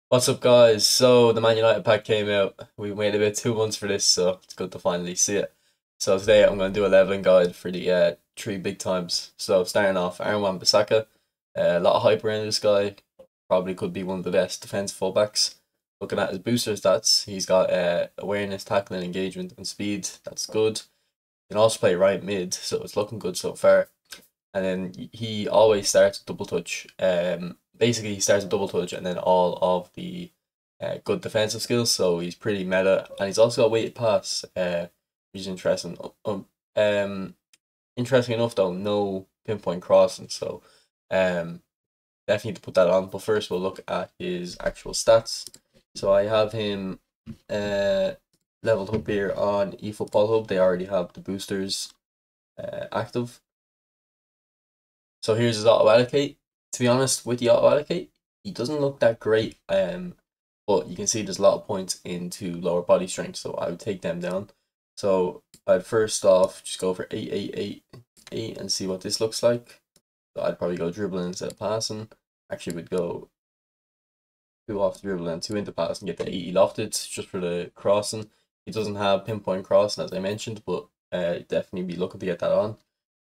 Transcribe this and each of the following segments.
What's up, guys? So the Man United pack came out. We waited about 2 months for this, so it's good to finally see it. So today I'm going to do a leveling guide for the three big times. So starting off, Wan Bissaka. A lot of hype around this guy. Probably could be one of the best defensive fullbacks. Looking at his booster stats, he's got awareness, tackling, engagement, and speed. That's good. He can also play right mid, so it's looking good so far. And then he always starts with double touch. Basically he starts with double touch and then all of the good defensive skills. So he's pretty meta, and he's also got weighted pass, which is interesting. Um, Interesting enough though, no pinpoint crossing. So um, definitely to put that on. But first we'll look at his actual stats. So I have him leveled up here on eFootball Hub. They already have the boosters active. So here's his auto allocate. To be honest, with the auto allocate, he doesn't look that great. But you can see there's a lot of points into lower body strength, so I would take them down. So I'd first off just go for 8 and see what this looks like. So I'd probably go dribbling instead of passing. Actually would go 2 off the dribble and 2 into pass and get the 80 lofted just for the crossing. He doesn't have pinpoint crossing as I mentioned, but definitely be looking to get that on.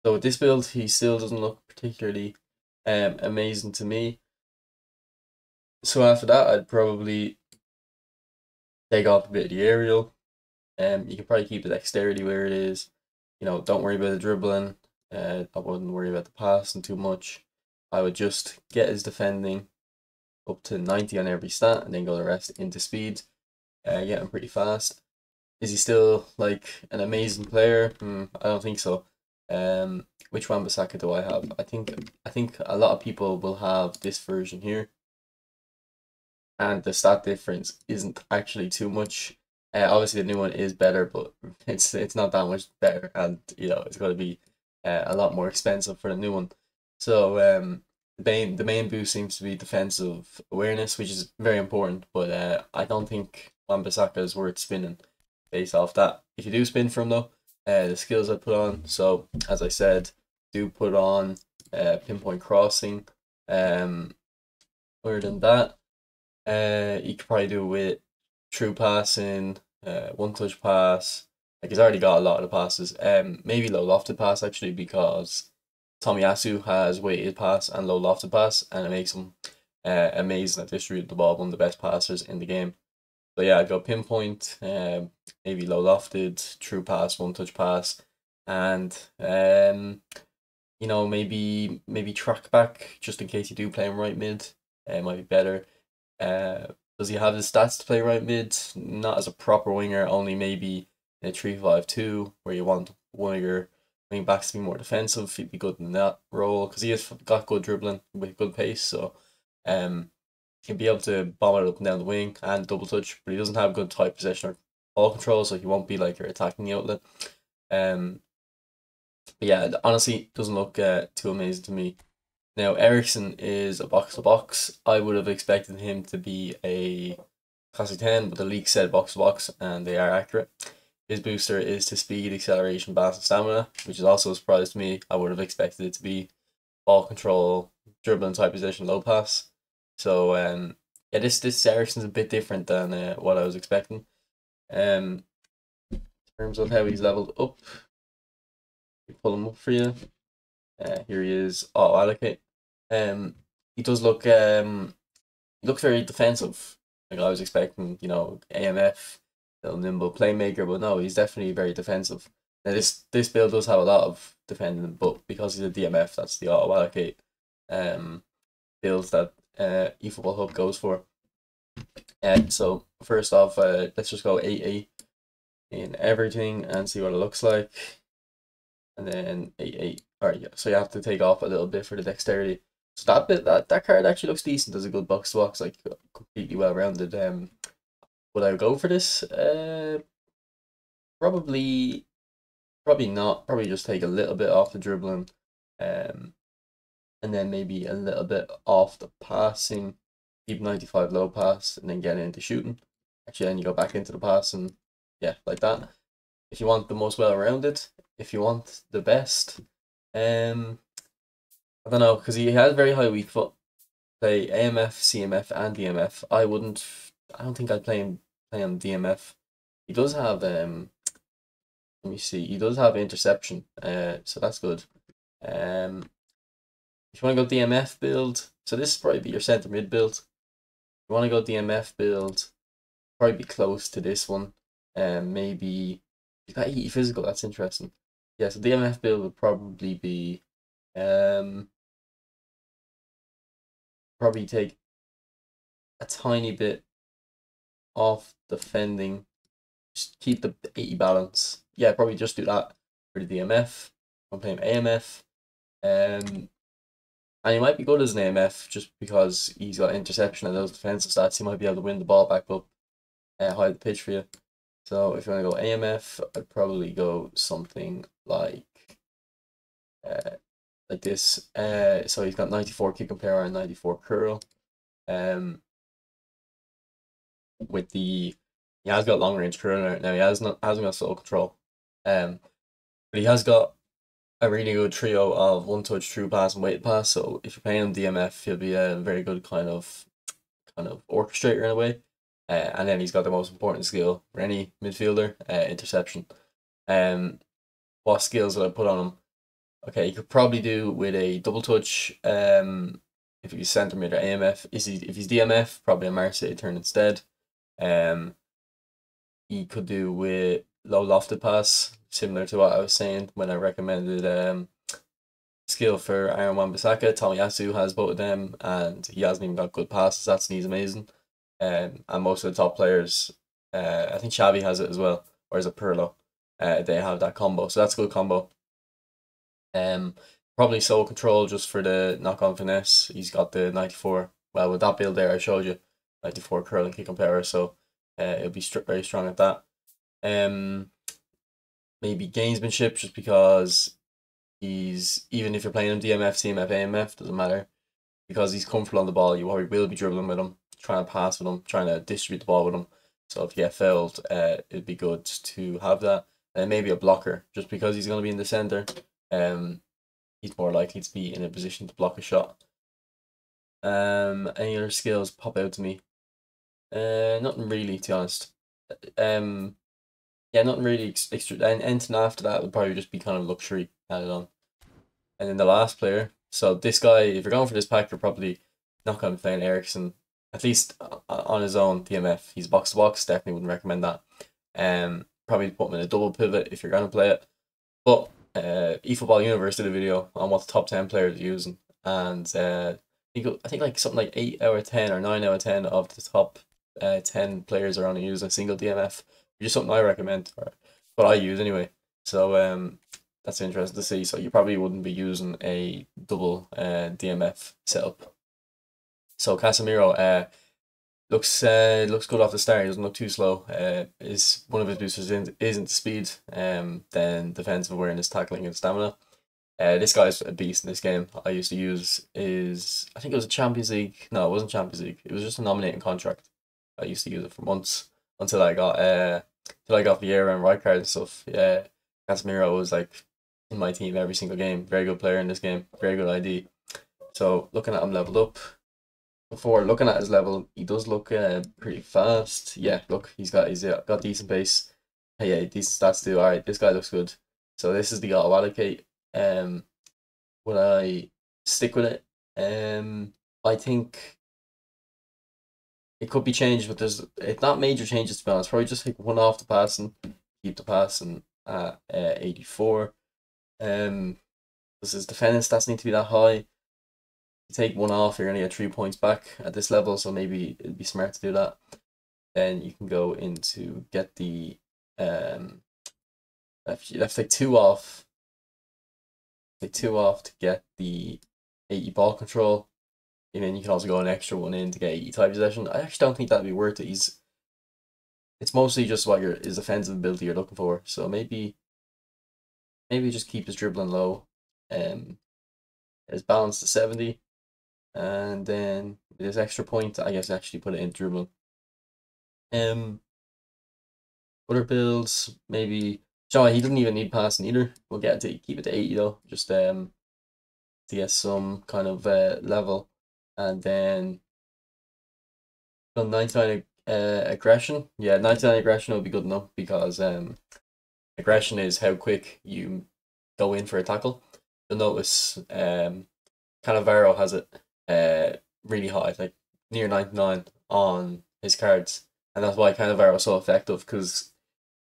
So with this build, he still doesn't look particularly amazing to me. So after that, I'd probably take off a bit of the aerial. You can probably keep the dexterity where it is. You know, don't worry about the dribbling. I wouldn't worry about the passing too much. I would just get his defending up to 90 on every stat and then go the rest into speed. Get him pretty fast. Is he still like an amazing player? I don't think so. Which Wan Bissaka do I have? I think a lot of people will have this version here, and the stat difference isn't actually too much. Obviously, the new one is better, but it's not that much better, and it's going to be a lot more expensive for the new one. So the main boost seems to be defensive awareness, which is very important. But I don't think Wan Bissaka is worth spinning based off that. If you do spin for him though, the skills I put on. So as I said, do put on pinpoint crossing. Other than that, you could probably do with true passing, one touch pass. Like he's already got a lot of the passes. Maybe low lofted pass actually because Tomiyasu has weighted pass and low lofted pass, and it makes him amazing at distributing the ball, one of the best passers in the game. So yeah, I'd go pinpoint, maybe low lofted, true pass, one touch pass, and maybe track back just in case you do play him right mid. It might be better. Uh, does he have the stats to play right mid? Not as a proper winger, only maybe in a 3-5-2 where you want one of your wing backs to be more defensive. He'd be good in that role because he has got good dribbling with good pace. So um, he'll be able to bomb it up and down the wing and double touch, but he doesn't have good tight possession or ball control, so he won't be like your attacking outlet. Um, but yeah, honestly, it doesn't look too amazing to me. Now, Eriksen is a box to box. I would have expected him to be a classic 10, but the leak said box to box, and they are accurate. His booster is to speed, acceleration, balance, and stamina, which is also a surprise to me. I would have expected it to be ball control, dribbling, tight position, low pass. So yeah, this Eriksen's a bit different than what I was expecting. In terms of how he's leveled up, pull him up for you. Here he is. Auto allocate. He does look he looks very defensive. Like I was expecting, AMF, little nimble playmaker, but no, he's definitely very defensive. Now this build does have a lot of defending, but because he's a DMF, that's the auto allocate builds that eFootball Hub goes for. And so first off, let's just go 8 in everything and see what it looks like. And then 8. Alright, yeah. So you have to take off a little bit for the dexterity. So that card actually looks decent as a good box to box, like completely well rounded. Would I go for this? Probably not. Probably just take a little bit off the dribbling, and then maybe a little bit off the passing. Keep 95 low pass, and then get into shooting. Actually, then you go back into the pass, and yeah, like that. If you want the most well rounded, if you want the best, I don't know, because he has very high weak foot. play AMF, CMF, and DMF. I wouldn't. I don't think I'd play him DMF. He does have Let me see. He does have interception. So that's good. If you want to go DMF build, so this is probably be your centre mid build. If you want to go DMF build, probably be close to this one. Maybe you got 80 physical. That's interesting. Yeah, so DMF build would probably be probably take a tiny bit off defending. Just keep the 80 balance. Yeah, probably just do that for the DMF. I'm playing AMF. And he might be good as an AMF just because he's got interception and those defensive stats. He might be able to win the ball back up, hide the pitch for you. So if you want to go AMF, I'd probably go something like this. So he's got 94 kick and power and 94 curl. With the he has got long range curl now. He hasn't got solo control. But he has got a really good trio of one touch, true pass, and weight pass. So if you're playing him DMF, he'll be a very good kind of orchestrator in a way. And then he's got the most important skill for any midfielder, interception. What skills would I put on him? Okay, you could probably do with a double touch. If he's centre mid or AMF, if he's DMF, probably a Marseille turn instead. He could do with low lofted pass, similar to what I was saying when I recommended skill for Wan Bissaka. Tomiyasu has both of them, and he hasn't even got good passes. That's he's amazing. And most of the top players, I think Xavi has it as well, or is it Pirlo? They have that combo, so that's a good combo. Probably sole control just for the knock on finesse. He's got the 94. Well, with that build there, I showed you 94 curl and kick and power, so it'll be very strong at that. Maybe gamesmanship, just because he's, even if you're playing him DMF, CMF, AMF, doesn't matter, because he's comfortable on the ball. You probably will be dribbling with him, trying to pass with him, trying to distribute the ball with him. So if you get fouled, it'd be good to have that. And maybe a blocker, just because he's going to be in the centre. He's more likely to be in a position to block a shot. Any other skills pop out to me? Nothing really, to be honest. Yeah, nothing really extra. And anything after that would probably just be kind of luxury added on. And then the last player. So this guy, if you're going for this pack, you're probably not going to be playing Eriksen, at least on his own DMF. He's box to box. Definitely wouldn't recommend that. Probably put him in a double pivot if you're going to play it. But eFootball Universe did a video on what the top 10 players are using, and I think like something like 8 out of 10 or 9 out of 10 of the top 10 players are only using a single DMF, which is something I recommend, or what I use anyway. So that's interesting to see. So you probably wouldn't be using a double DMF setup. So Casemiro looks good off the start. He doesn't look too slow. Is one of his boosters isn't speed, then defensive awareness, tackling, and stamina. This guy's a beast in this game. I used to use I think it was a Champions League. No, it wasn't Champions League. It was just a nominating contract. I used to use it for months until I got Vieira and right card and stuff. Yeah, Casemiro was like in my team every single game. Very good player in this game. Very good ID. So looking at him leveled up. Before looking at his level, he does look pretty fast. Yeah, look, he's got decent pace. Yeah, decent stats too. Alright, this guy looks good. So this is the auto allocate. Would I stick with it? I think it could be changed, but it's not major changes to be honest. Probably just take one off the passing, keep the passing at 84. Does his defending stats need to be that high? Take one off, you're going to get 3 points back at this level, so maybe it'd be smart to do that. Then you can go into get the you have to take 2 off. Take 2 off to get the 80 ball control, and then you can also go an extra one in to get 80 tight possession. I actually don't think that'd be worth it. It's mostly just what his offensive ability you're looking for. So maybe just keep his dribbling low, his balance to 70. And then this extra point, I guess, actually put it in dribbling. Other builds, maybe. So he doesn't even need passing either. We'll get to keep it to 80 though, just to get some kind of level. And then on 99 aggression. Yeah, 99 aggression will be good enough because aggression is how quick you go in for a tackle. You'll notice Cannavaro has it really high, like near 99 on his cards. And that's why Cannavaro is so effective because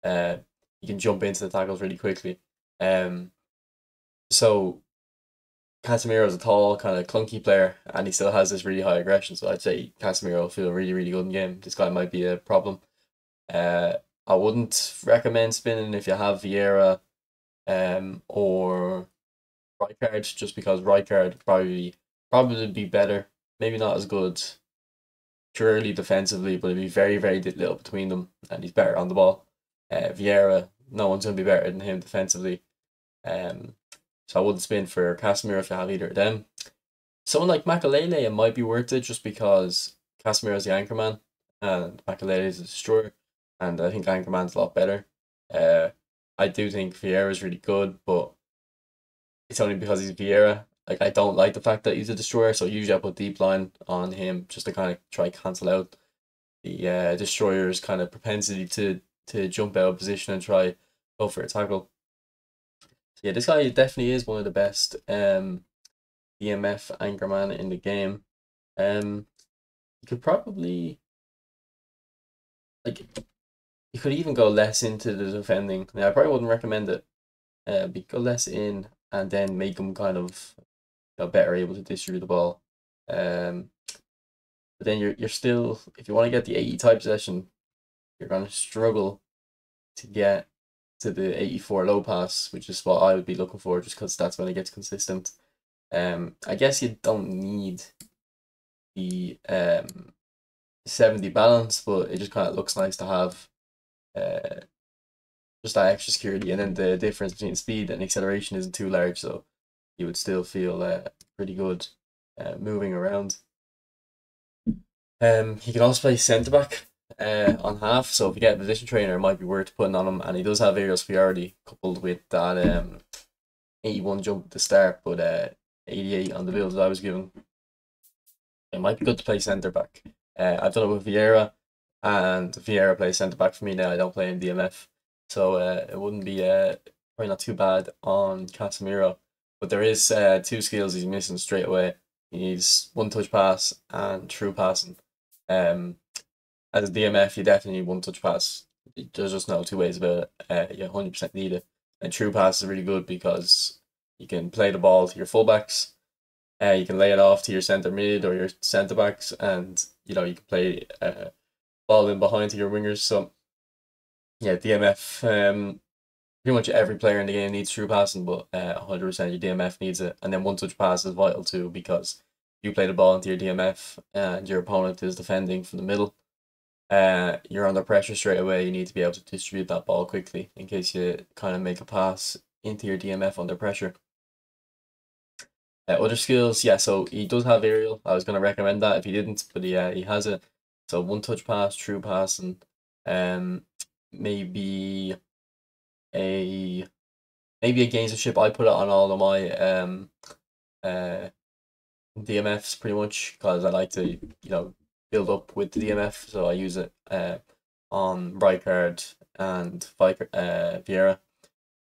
you can jump into the tackles really quickly. So Casemiro is a tall, kind of clunky player, and he still has this really high aggression. So I'd say Casemiro will feel really, really good in game. This guy might be a problem. Uh, I wouldn't recommend spinning if you have Vieira, or Rijkaard, just because Rijkaard probably be better. Maybe not as good purely defensively, but it'd be very, very little between them, and he's better on the ball. Vieira, no one's gonna be better than him defensively. Um, so I wouldn't spin for Casemiro if you have either of them. Someone like Makalele, it might be worth it just because Casemiro is the anchor man and Makalele is a destroyer, and I think Anchorman's a lot better. Uh, I do think Vieira is really good, but it's only because he's Vieira. Like I don't like the fact that he's a destroyer, so usually I put deep line on him just to kind of try cancel out the destroyer's kind of propensity to jump out of position and try go for a tackle. So yeah, this guy definitely is one of the best EMF anchorman in the game. You could probably like you could even go less into the defending. Now I probably wouldn't recommend it. But go less in and then make him kind of better able to distribute the ball. But then you're still, if you want to get the 80 type possession, you're gonna struggle to get to the 84 low pass, which is what I would be looking for, just because that's when it gets consistent. I guess you don't need the 70 balance, but it just kind of looks nice to have just that extra security, and then the difference between speed and acceleration isn't too large, so you would still feel pretty good moving around. He can also play centre back on half, so if you get a position trainer, it might be worth putting on him. And he does have aerial superiority coupled with that 81 jump at the start, but 88 on the build that I was given. It might be good to play centre back. I've done it with Vieira, and Vieira plays centre back for me now. I don't play in DMF, so it wouldn't be probably not too bad on Casemiro. But there is two skills he's missing straight away. He needs one touch pass and true passing. As a DMF, you definitely need one touch pass. There's just no two ways about it. You 100% need it. And true pass is really good because you can play the ball to your fullbacks. You can lay it off to your centre mid or your centre backs, and you can play ball in behind to your wingers. So yeah, DMF. Pretty much every player in the game needs true passing, but 100% your DMF needs it. And then one touch pass is vital too, because you play the ball into your DMF and your opponent is defending from the middle. You're under pressure straight away. You need to be able to distribute that ball quickly in case you kind of make a pass into your DMF under pressure. Other skills, yeah, so he does have aerial. I was going to recommend that if he didn't, but yeah, he has it. So one touch pass, true pass, and maybe a gains of ship. I put it on all of my DMFs pretty much because I like to build up with the DMF, so I use it on Rijkaard and Vieira.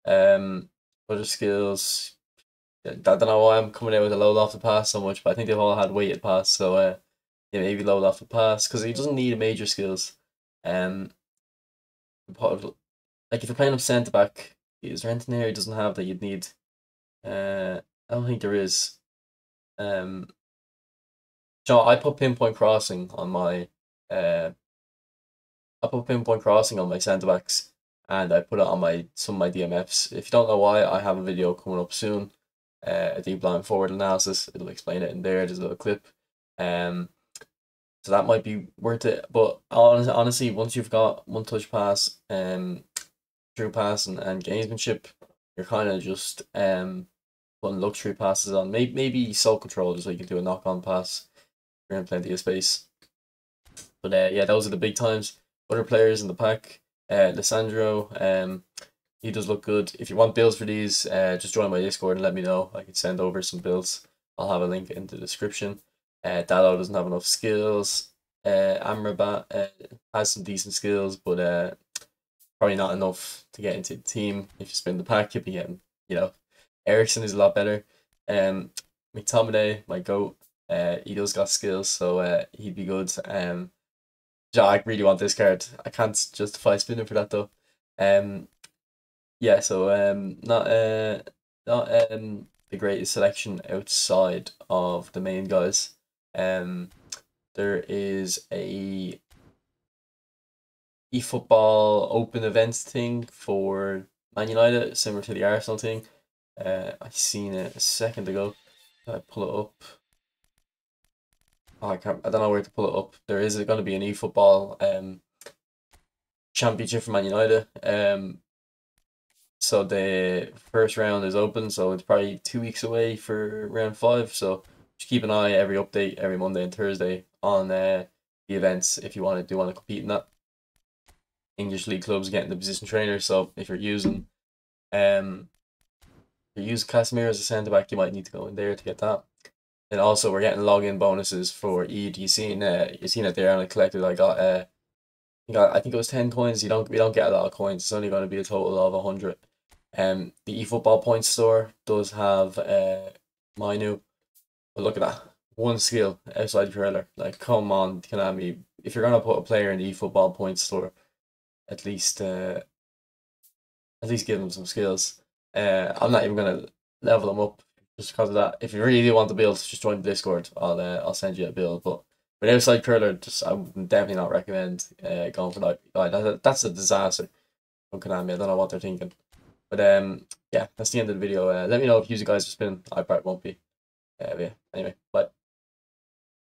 Other skills, I don't know why I'm coming out with a low lofted pass so much, but I think they've all had weighted pass, so yeah, maybe low lofted pass because he doesn't need major skills. Like if you're playing him centre back, is there anything there he doesn't have that you'd need? I don't think there is. I put pinpoint crossing on my centre backs, and I put it on some of my DMFs. If you don't know why, I have a video coming up soon, a deep line forward analysis. It'll explain it in there. There's a little clip. So that might be worth it. But honestly, once you've got one touch pass, true pass and gamesmanship, you're kind of just putting luxury passes on. Maybe soul control, so you can do a knock on pass. You're in plenty of space. But yeah, those are the big times. Other players in the pack, Lissandro, he does look good. If you want builds for these, just join my Discord and let me know. I can send over some builds. I'll have a link in the description. Dalot doesn't have enough skills. Amrabat has some decent skills, but probably not enough to get into the team. If you spin the pack, you'll be getting, you know, Eriksen is a lot better. McTominay, my goat, he does got skills, so he'd be good. Yeah, I really want this card. I can't justify spinning for that though. Um, yeah, so not the greatest selection outside of the main guys. Um, there is a eFootball open events thing for Man United, similar to the Arsenal thing. I seen it a second ago. I pull it up. Oh, I can't. I don't know where to pull it up. There is going to be an eFootball championship for Man United. So the first round is open, so it's probably 2 weeks away for round five. So just keep an eye every update every Monday and Thursday on the events if you want to compete in that. English league clubs getting the position trainer. So if um if you use Casemiro as a centre back, you might need to go in there to get that. And also we're getting login bonuses for Eid. You seen it there and I collected. I think it was 10 coins. We don't get a lot of coins. It's only going to be a total of 100. The eFootball points store does have Minu. But look at that. One skill outside curler. Like, come on, Konami. If you're gonna put a player in the eFootball points store, at least give them some skills. I'm not even gonna level them up just because of that. If you really do want the build, just join the Discord. I'll send you a build. But with outside curler, just I would definitely not recommend going for that. That's a disaster from Konami. I don't know what they're thinking. But yeah, that's the end of the video. Let me know if you guys are spinning. I probably won't be. Yeah, anyway, bye.